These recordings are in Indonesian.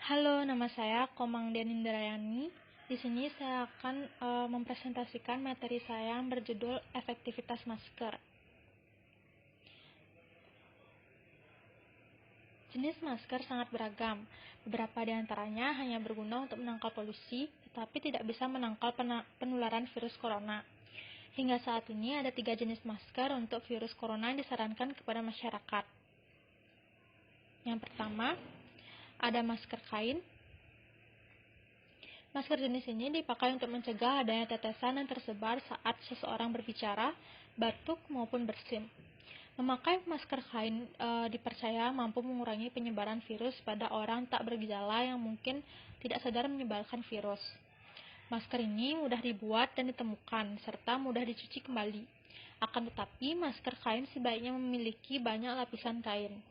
Halo, nama saya Komang Denindrayani. Di sini saya akan mempresentasikan materi saya yang berjudul efektivitas masker. Jenis masker sangat beragam. Beberapa di antaranya hanya berguna untuk menangkal polusi, tetapi tidak bisa menangkal penularan virus corona. Hingga saat ini ada 3 jenis masker untuk virus corona yang disarankan kepada masyarakat. Yang pertama, ada masker kain. Masker jenis ini dipakai untuk mencegah adanya tetesan yang tersebar saat seseorang berbicara, batuk, maupun bersin. Memakai masker kain dipercaya mampu mengurangi penyebaran virus pada orang tak bergejala yang mungkin tidak sadar menyebarkan virus. Masker ini mudah dibuat dan ditemukan, serta mudah dicuci kembali. Akan tetapi, masker kain sebaiknya memiliki banyak lapisan kain.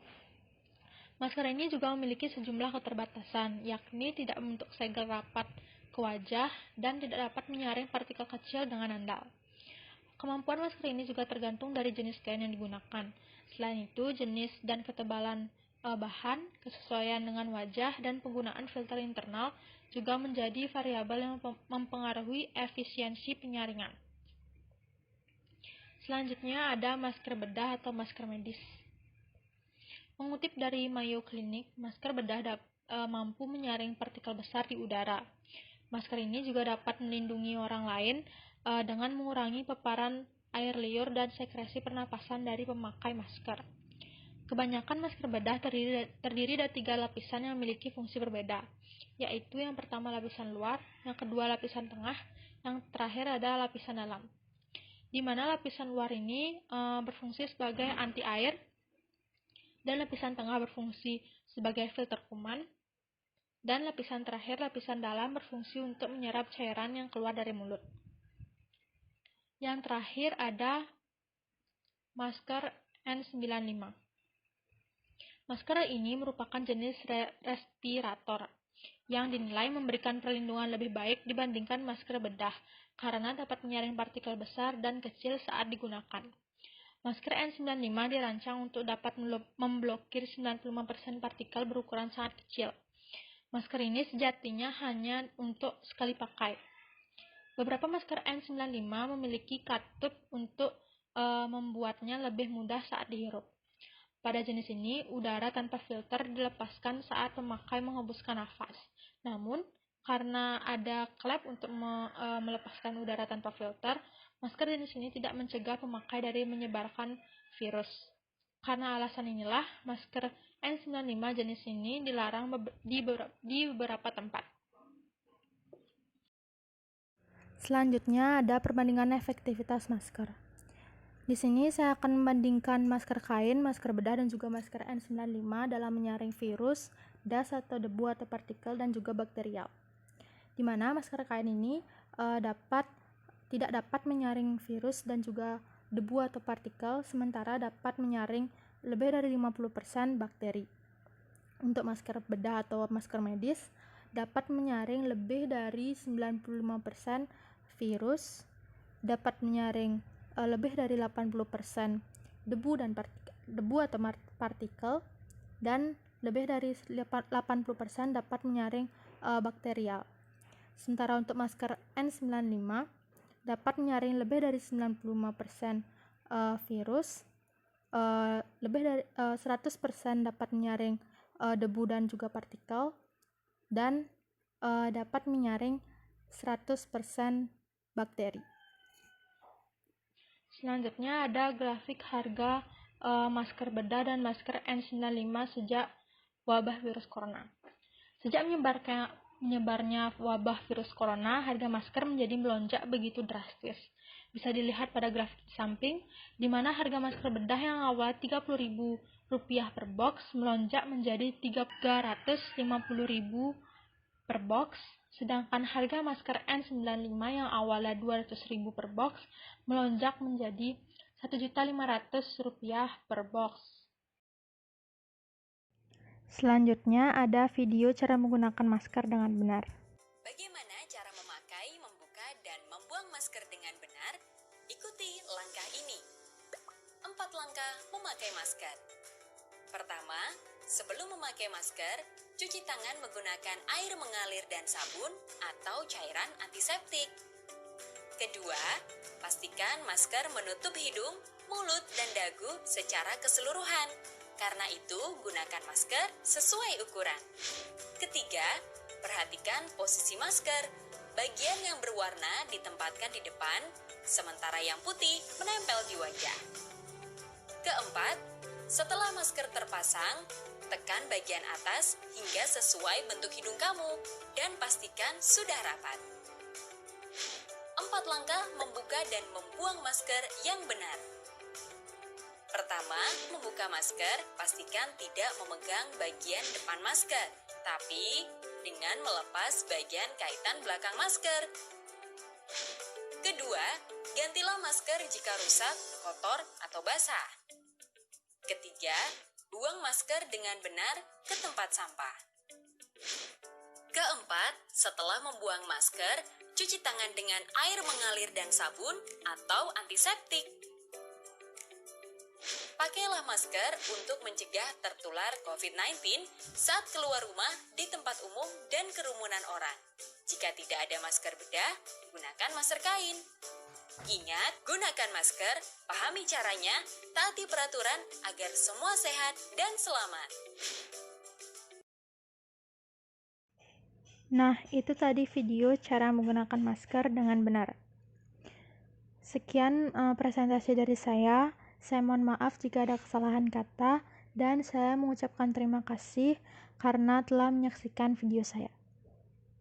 Masker ini juga memiliki sejumlah keterbatasan, yakni tidak membentuk segel rapat ke wajah dan tidak dapat menyaring partikel kecil dengan andal. Kemampuan masker ini juga tergantung dari jenis kain yang digunakan. Selain itu, jenis dan ketebalan bahan, kesesuaian dengan wajah, dan penggunaan filter internal juga menjadi variabel yang mempengaruhi efisiensi penyaringan. Selanjutnya ada masker bedah atau masker medis. Mengutip dari Mayo Clinic, masker bedah mampu menyaring partikel besar di udara. Masker ini juga dapat melindungi orang lain dengan mengurangi paparan air liur dan sekresi pernapasan dari pemakai masker. Kebanyakan masker bedah terdiri dari 3 lapisan yang memiliki fungsi berbeda, yaitu yang pertama lapisan luar, yang kedua lapisan tengah, yang terakhir adalah lapisan dalam. Di mana lapisan luar ini berfungsi sebagai anti air, dan lapisan tengah berfungsi sebagai filter kuman, dan lapisan terakhir, lapisan dalam, berfungsi untuk menyerap cairan yang keluar dari mulut. Yang terakhir ada masker N95. Masker ini merupakan jenis respirator yang dinilai memberikan perlindungan lebih baik dibandingkan masker bedah karena dapat menyaring partikel besar dan kecil saat digunakan. Masker N95 dirancang untuk dapat memblokir 95% partikel berukuran sangat kecil. Masker ini sejatinya hanya untuk sekali pakai. Beberapa masker N95 memiliki katup untuk membuatnya lebih mudah saat dihirup. Pada jenis ini, udara tanpa filter dilepaskan saat pemakai menghembuskan nafas. Namun, karena ada klep untuk melepaskan udara tanpa filter, masker jenis ini tidak mencegah pemakai dari menyebarkan virus. Karena alasan inilah, masker N95 jenis ini dilarang di beberapa tempat. Selanjutnya ada perbandingan efektivitas masker. Di sini saya akan membandingkan masker kain, masker bedah, dan juga masker N95 dalam menyaring virus, das atau debu atau partikel, dan juga bakterial. Di mana masker kain ini tidak dapat menyaring virus dan juga debu atau partikel, sementara dapat menyaring lebih dari 50% bakteri. Untuk masker bedah atau masker medis dapat menyaring lebih dari 95% virus, dapat menyaring lebih dari 80% debu atau partikel, dan lebih dari 80% dapat menyaring bakterial. Sementara untuk masker N95 dapat menyaring lebih dari 95% virus, lebih dari 100% dapat menyaring debu dan juga partikel, dan dapat menyaring 100% bakteri. Selanjutnya ada grafik harga masker bedah dan masker N95 sejak wabah virus corona. Sejak menyebarnya wabah virus corona, harga masker menjadi melonjak begitu drastis. Bisa dilihat pada grafik di samping, di mana harga masker bedah yang awal Rp30.000 per box melonjak menjadi Rp350.000 per box, sedangkan harga masker N95 yang awalnya Rp200.000 per box melonjak menjadi Rp1.500.000 per box. Selanjutnya ada video cara menggunakan masker dengan benar. Bagaimana cara memakai, membuka, dan membuang masker dengan benar? Ikuti langkah ini. 4 langkah memakai masker. Pertama, sebelum memakai masker, Cuci tangan menggunakan air mengalir dan sabun atau cairan antiseptik. Kedua, pastikan masker menutup hidung, mulut, dan dagu secara keseluruhan. Karena itu, gunakan masker sesuai ukuran. Ketiga, perhatikan posisi masker. Bagian yang berwarna ditempatkan di depan, sementara yang putih menempel di wajah. Keempat, setelah masker terpasang, tekan bagian atas hingga sesuai bentuk hidung kamu dan pastikan sudah rapat. 4 langkah membuka dan membuang masker yang benar. Pertama, membuka masker, pastikan tidak memegang bagian depan masker, tapi dengan melepas bagian kaitan belakang masker. Kedua, gantilah masker jika rusak, kotor, atau basah. Ketiga, buang masker dengan benar ke tempat sampah. Keempat, setelah membuang masker, cuci tangan dengan air mengalir dan sabun atau antiseptik. Pakailah masker untuk mencegah tertular COVID-19 saat keluar rumah di tempat umum dan kerumunan orang. Jika tidak ada masker bedah, gunakan masker kain. Ingat, gunakan masker, pahami caranya, taati peraturan agar semua sehat dan selamat. Nah, itu tadi video cara menggunakan masker dengan benar. Sekian presentasi dari saya. Saya mohon maaf jika ada kesalahan kata, dan saya mengucapkan terima kasih karena telah menyaksikan video saya.